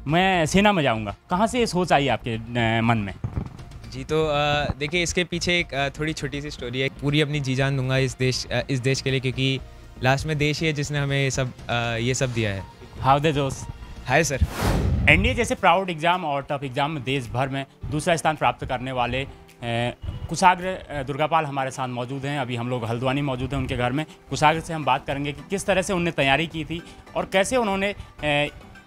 मैं सेना में जाऊंगा, कहाँ से ये सोच आई आपके मन में? जी तो देखिए, इसके पीछे एक थोड़ी छोटी सी स्टोरी है। पूरी अपनी जी जान दूंगा इस देश के लिए, क्योंकि लास्ट में देश ही है जिसने हमें ये सब दिया है। हाउ दे जोश। Hi sir. एनडीए जैसे प्राउड एग्जाम और टफ एग्जाम में देश भर में दूसरा स्थान प्राप्त करने वाले कुशाग्र दुर्गापाल हमारे साथ मौजूद हैं। अभी हम लोग हल्द्वानी मौजूद हैं उनके घर में। कुशाग्र से हम बात करेंगे कि किस तरह से उन्होंने तैयारी की थी और कैसे उन्होंने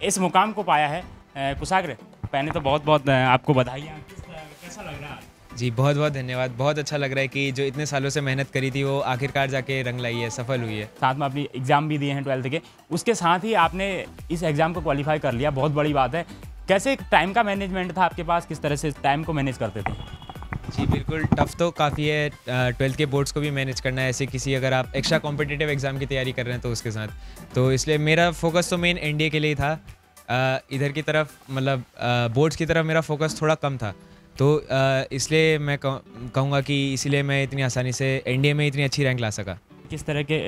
इस मुकाम को पाया है। कुशाग्र, पहले तो बहुत बहुत आपको बधाइयाँ। कैसा लग रहा है? जी बहुत बहुत धन्यवाद। बहुत अच्छा लग रहा है कि जो इतने सालों से मेहनत करी थी वो आखिरकार जाके रंग लाई है, सफल हुई है। साथ में अपनी एग्ज़ाम भी दिए हैं 12th के, उसके साथ ही आपने इस एग्ज़ाम को क्वालिफाई कर लिया, बहुत बड़ी बात है। कैसे टाइम का मैनेजमेंट था आपके पास, किस तरह से टाइम को मैनेज करते थे? जी बिल्कुल, टफ तो काफ़ी है। 12th के बोर्ड्स को भी मैनेज करना है, ऐसे किसी अगर आप एक्स्ट्रा कॉम्पिटिटिव एग्ज़ाम की तैयारी कर रहे हैं तो उसके साथ। तो इसलिए मेरा फोकस तो मेन एनडीए के लिए ही था। इधर की तरफ मतलब बोर्ड्स की तरफ मेरा फोकस थोड़ा कम था। तो इसलिए मैं कहूँगा कि इसीलिए मैं इतनी आसानी से एनडीए में इतनी अच्छी रैंक ला सका। किस तरह के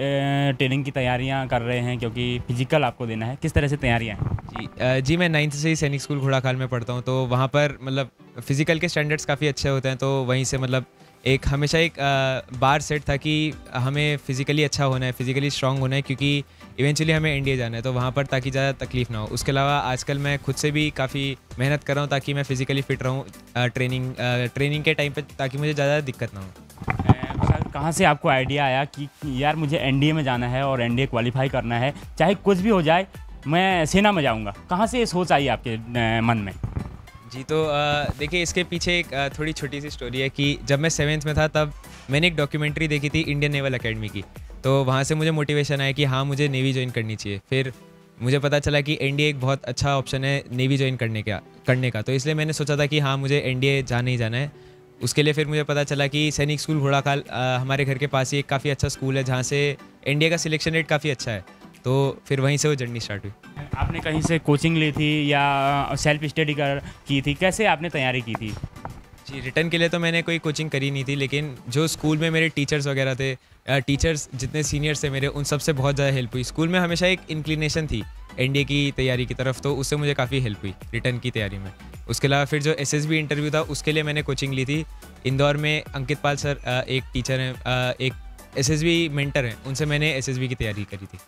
ट्रेनिंग की तैयारियां कर रहे हैं, क्योंकि फिजिकल आपको देना है, किस तरह से तैयारियां हैं? जी मैं 9th से ही सैनिक स्कूल घोड़ाखाल में पढ़ता हूँ, तो वहाँ पर मतलब फ़िज़िकल के स्टैंडर्ड्स काफ़ी अच्छे होते हैं। तो वहीं से मतलब हमेशा एक बार सेट था कि हमें फ़िज़िकली अच्छा होना है, फ़िज़िकली स्ट्रांग होना है, क्योंकि इवेंचुअली हमें एनडीए जाना है। तो वहाँ पर ताकि ज़्यादा तकलीफ़ ना हो। उसके अलावा आजकल मैं खुद से भी काफ़ी मेहनत कर रहा हूँ ताकि मैं फ़िज़िकली फ़िट रहूँ ट्रेनिंग के टाइम पे, ताकि मुझे ज़्यादा दिक्कत ना हो। कहाँ से आपको आइडिया आया कि यार मुझे एनडीए में जाना है और एनडीए क्वालिफाई करना है, चाहे कुछ भी हो जाए मैं सेना में जाऊँगा? कहाँ से ये सोच आई आपके मन में? जी तो देखिए, इसके पीछे एक थोड़ी छोटी सी स्टोरी है कि जब मैं 7th में था तब मैंने एक डॉक्यूमेंट्री देखी थी इंडियन नेवल एकेडमी की। तो वहाँ से मुझे मोटिवेशन आया कि हाँ, मुझे नेवी ज्वाइन करनी चाहिए। फिर मुझे पता चला कि एनडीए एक बहुत अच्छा ऑप्शन है नेवी ज्वाइन करने का। तो इसलिए मैंने सोचा था कि हाँ, मुझे एनडीए जाना ही जाना है। उसके लिए फिर मुझे पता चला कि सैनिक स्कूल घोड़ाखाल हमारे घर के पास ही एक काफ़ी अच्छा स्कूल है जहाँ से एनडीए का सिलेक्शन रेट काफ़ी अच्छा है। तो फिर वहीं से वो जर्नी स्टार्ट हुई। आपने कहीं से कोचिंग ली थी या सेल्फ स्टडी की थी, कैसे आपने तैयारी की थी? जी, रिटर्न के लिए तो मैंने कोई कोचिंग करी नहीं थी, लेकिन जो स्कूल में मेरे टीचर्स वगैरह थे, टीचर्स जितने सीनियर्स थे मेरे, उन सबसे बहुत ज़्यादा हेल्प हुई। स्कूल में हमेशा एक इंक्लिनेशन थी एनडीए की तैयारी की तरफ, तो उससे मुझे काफ़ी हेल्प हुई रिटर्न की तैयारी में। उसके अलावा फिर जो एसएसबी इंटरव्यू था उसके लिए मैंने कोचिंग ली थी इंदौर में। अंकित पाल सर एक टीचर हैं, एक एसएसबी मेंटर हैं, उनसे मैंने एसएसबी की तैयारी करी थी।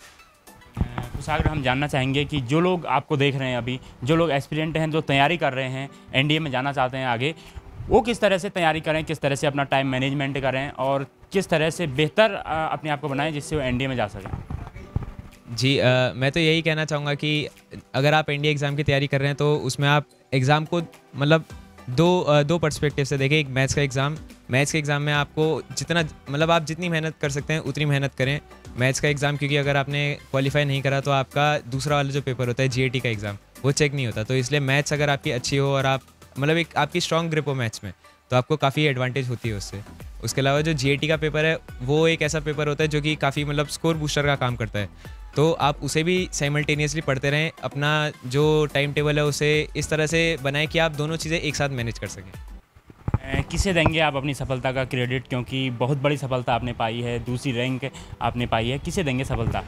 कुशाग्र, हम जानना चाहेंगे कि जो लोग आपको देख रहे हैं अभी, जो लोग एस्पिरेंट हैं, जो तैयारी कर रहे हैं, एनडीए में जाना चाहते हैं आगे, वो किस तरह से तैयारी करें, किस तरह से अपना टाइम मैनेजमेंट करें और किस तरह से बेहतर अपने आप को बनाएं जिससे वो एनडीए में जा सकें? जी मैं तो यही कहना चाहूँगा कि अगर आप एनडीए एग्ज़ाम की तैयारी कर रहे हैं तो उसमें आप एग्ज़ाम को मतलब दो पर्सपेक्टिव से देखें। एक मैथ्स के एग्ज़ाम में आपको जितना मतलब आप जितनी मेहनत कर सकते हैं उतनी मेहनत करें मैथ्स का एग्ज़ाम, क्योंकि अगर आपने क्वालिफाई नहीं करा तो आपका दूसरा वाला जो पेपर होता है जीएटी का एग्ज़ाम, वो चेक नहीं होता। तो इसलिए मैथ्स अगर आपकी अच्छी हो और आप मतलब एक आपकी स्ट्रॉन्ग ग्रिप हो मैथ्स में, तो आपको काफ़ी एडवांटेज होती है उससे। उसके अलावा जो जीएटी का पेपर है वो एक ऐसा पेपर होता है जो कि काफ़ी मतलब स्कोर बूस्टर का काम करता है। तो आप उसे भी साइमल्टेनियसली पढ़ते रहें। अपना जो टाइम टेबल है उसे इस तरह से बनाएं कि आप दोनों चीज़ें एक साथ मैनेज कर सकें। किसे देंगे आप अपनी सफलता का क्रेडिट, क्योंकि बहुत बड़ी सफलता आपने पाई है, दूसरी रैंक आपने पाई है, किसे देंगे सफलता?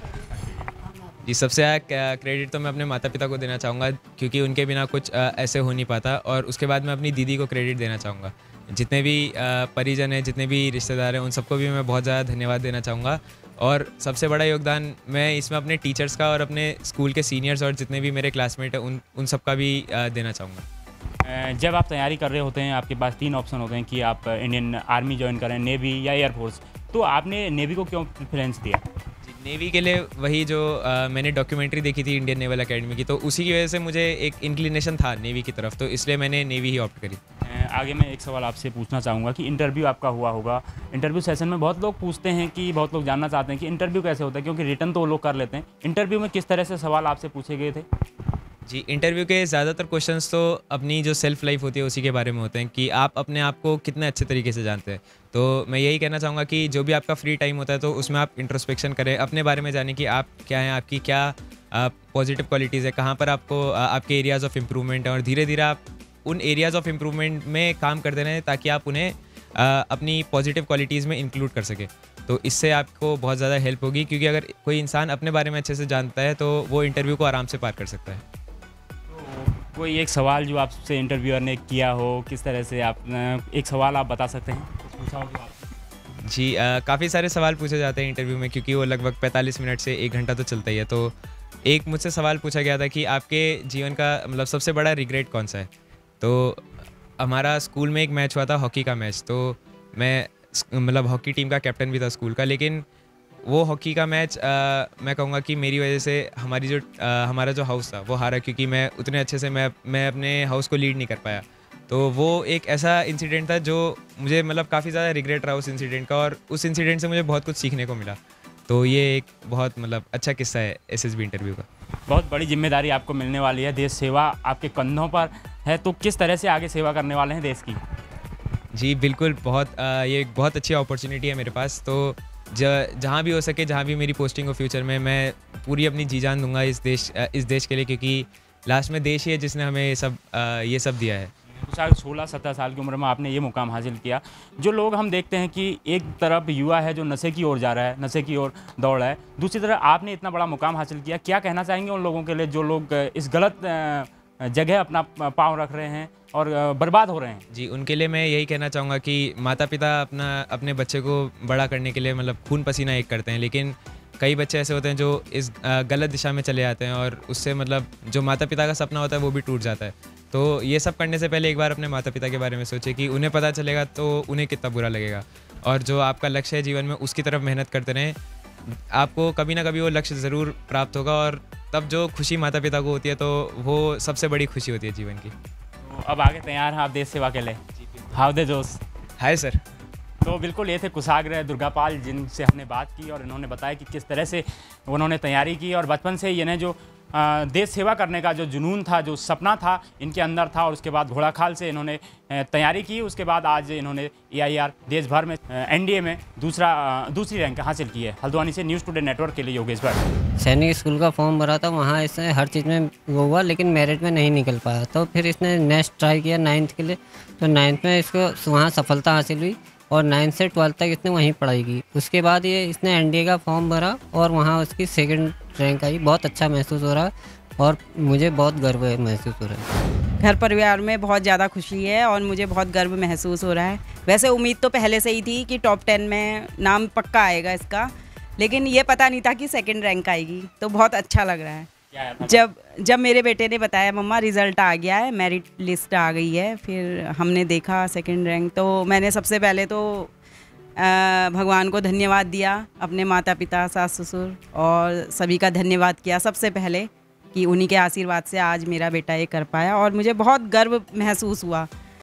जी सबसे ज़्यादा क्रेडिट तो मैं अपने माता पिता को देना चाहूँगा, क्योंकि उनके बिना कुछ ऐसे हो नहीं पाता। और उसके बाद मैं अपनी दीदी को क्रेडिट देना चाहूँगा। जितने भी परिजन हैं, जितने भी रिश्तेदार हैं, उन सबको भी मैं बहुत ज़्यादा धन्यवाद देना चाहूँगा। और सबसे बड़ा योगदान मैं इसमें अपने टीचर्स का और अपने स्कूल के सीनियर्स और जितने भी मेरे क्लासमेट हैं उन सबका भी देना चाहूँगा। जब आप तैयारी कर रहे होते हैं आपके पास 3 ऑप्शन होते हैं कि आप इंडियन आर्मी ज्वाइन करें, नेवी या एयरफोर्स, तो आपने नेवी को क्यों प्रेफरेंस दिया? नेवी के लिए वही जो मैंने डॉक्यूमेंट्री देखी थी इंडियन नेवल एकेडमी की, तो उसी की वजह से मुझे एक इंक्लिनेशन था नेवी की तरफ, तो इसलिए मैंने नेवी ही ऑप्ट करी। आगे मैं एक सवाल आपसे पूछना चाहूँगा कि इंटरव्यू आपका हुआ होगा। इंटरव्यू सेशन में बहुत लोग पूछते हैं कि बहुत लोग जानना चाहते हैं कि इंटरव्यू कैसे होता है, क्योंकि रिटर्न तो वो लोग कर लेते हैं। इंटरव्यू में किस तरह से सवाल आपसे पूछे गए थे? जी इंटरव्यू के ज़्यादातर क्वेश्चंस तो अपनी जो सेल्फ लाइफ होती है उसी के बारे में होते हैं कि आप अपने आप को कितने अच्छे तरीके से जानते हैं। तो मैं यही कहना चाहूँगा कि जो भी आपका फ्री टाइम होता है तो उसमें आप इंट्रोस्पेक्शन करें, अपने बारे में जानें कि आप क्या हैं, आपकी क्या पॉजिटिव क्वालिटीज़ है, कहाँ पर आपको आपके एरियाज़ ऑफ इम्प्रूवमेंट है, और धीरे धीरे आप उन एरियाज़ ऑफ इम्प्रूवमेंट में काम करते रहें ताकि आप उन्हें अपनी पॉजिटिव क्वालिटीज़ में इंक्लूड कर सकें। तो इससे आपको बहुत ज़्यादा हेल्प होगी, क्योंकि अगर कोई इंसान अपने बारे में अच्छे से जानता है तो वो इंटरव्यू को आराम से पार कर सकता है। कोई एक सवाल जो आपसे इंटरव्यूअर ने किया हो, किस तरह से आप एक सवाल आप बता सकते हैं? कुछ पूछा हो जो आपसे? जी काफ़ी सारे सवाल पूछे जाते हैं इंटरव्यू में, क्योंकि वो लगभग 45 मिनट से 1 घंटा तो चलता ही है। तो एक मुझसे सवाल पूछा गया था कि आपके जीवन का मतलब सबसे बड़ा रिग्रेट कौन सा है? तो हमारा स्कूल में एक मैच हुआ था, हॉकी का मैच। तो मैं मतलब हॉकी टीम का कैप्टन भी था स्कूल का, लेकिन वो हॉकी का मैच मैं कहूँगा कि मेरी वजह से हमारा जो हाउस था वो हारा, क्योंकि मैं उतने अच्छे से मैं अपने हाउस को लीड नहीं कर पाया। तो वो एक ऐसा इंसिडेंट था जो मुझे मतलब काफ़ी ज़्यादा रिग्रेट रहा उस इंसिडेंट का, और उस इंसिडेंट से मुझे बहुत कुछ सीखने को मिला। तो ये एक बहुत मतलब अच्छा किस्सा है एसएसबी इंटरव्यू का। बहुत बड़ी जिम्मेदारी आपको मिलने वाली है, देश सेवा आपके कंधों पर है, तो किस तरह से आगे सेवा करने वाले हैं देश की? जी बिल्कुल, ये एक बहुत अच्छी अपॉर्चुनिटी है मेरे पास। तो जहाँ भी हो सके, जहाँ भी मेरी पोस्टिंग हो फ्यूचर में, मैं पूरी अपनी जी जान दूंगा इस देश के लिए, क्योंकि लास्ट में देश ही है जिसने हमें ये सब दिया है। शायद 16-17 साल की उम्र में आपने ये मुकाम हासिल किया। जो लोग हम देखते हैं कि एक तरफ युवा है जो नशे की ओर जा रहा है, नशे की ओर दौड़ रहा है, दूसरी तरफ आपने इतना बड़ा मुकाम हासिल किया। क्या कहना चाहेंगे उन लोगों के लिए जो लोग इस गलत जगह अपना पाँव रख रहे हैं और बर्बाद हो रहे हैं? जी, उनके लिए मैं यही कहना चाहूँगा कि माता पिता अपने बच्चे को बड़ा करने के लिए मतलब खून पसीना एक करते हैं, लेकिन कई बच्चे ऐसे होते हैं जो इस गलत दिशा में चले जाते हैं, और उससे मतलब जो माता पिता का सपना होता है वो भी टूट जाता है। तो ये सब करने से पहले एक बार अपने माता पिता के बारे में सोचें कि उन्हें पता चलेगा तो उन्हें कितना बुरा लगेगा, और जो आपका लक्ष्य है जीवन में उसकी तरफ मेहनत करते रहें। आपको कभी ना कभी वो लक्ष्य ज़रूर प्राप्त होगा, और तब जो खुशी माता पिता को होती है तो वो सबसे बड़ी खुशी होती है जीवन की। तो अब आगे तैयार हैं आप देश सेवा के लिए? हाउ दे जोश? Hi sir. तो बिल्कुल ये थे कुशाग्र दुर्गापाल, जिनसे हमने बात की और इन्होंने बताया कि किस तरह से उन्होंने तैयारी की, और बचपन से इन्हें जो देश सेवा करने का जो जुनून था, जो सपना था इनके अंदर था, और उसके बाद घोड़ाखाल से इन्होंने तैयारी की। उसके बाद आज इन्होंने AIR देश भर में NDA में दूसरी रैंक हासिल की है। हल्द्वानी से न्यूज़ टुडे नेटवर्क के लिए योगेश भट्ट। सैनिक स्कूल का फॉर्म भरा था, वहाँ इसने हर चीज़ में वो हुआ, लेकिन मेरिट में नहीं निकल पाया। तो फिर इसने नेक्स्ट ट्राई किया 9th के लिए, तो 9th में इसको वहाँ सफलता हासिल हुई, और 9th से 12th तक इसने वहीं पढ़ाई की। उसके बाद ये इसने NDA का फॉर्म भरा और वहाँ उसकी 2nd रैंक आई। बहुत अच्छा महसूस हो रहा है और मुझे बहुत गर्व महसूस हो रहा है। घर परिवार में बहुत ज़्यादा खुशी है और मुझे बहुत गर्व महसूस हो रहा है। वैसे उम्मीद तो पहले से ही थी कि टॉप 10 में नाम पक्का आएगा इसका, लेकिन ये पता नहीं था कि 2nd रैंक आएगी, तो बहुत अच्छा लग रहा है। जब मेरे बेटे ने बताया मम्मा रिज़ल्ट आ गया है, मेरिट लिस्ट आ गई है, फिर हमने देखा 2nd रैंक, तो मैंने सबसे पहले तो भगवान को धन्यवाद दिया, अपने माता पिता, सास ससुर और सभी का धन्यवाद किया सबसे पहले, कि उन्हीं के आशीर्वाद से आज मेरा बेटा ये कर पाया, और मुझे बहुत गर्व महसूस हुआ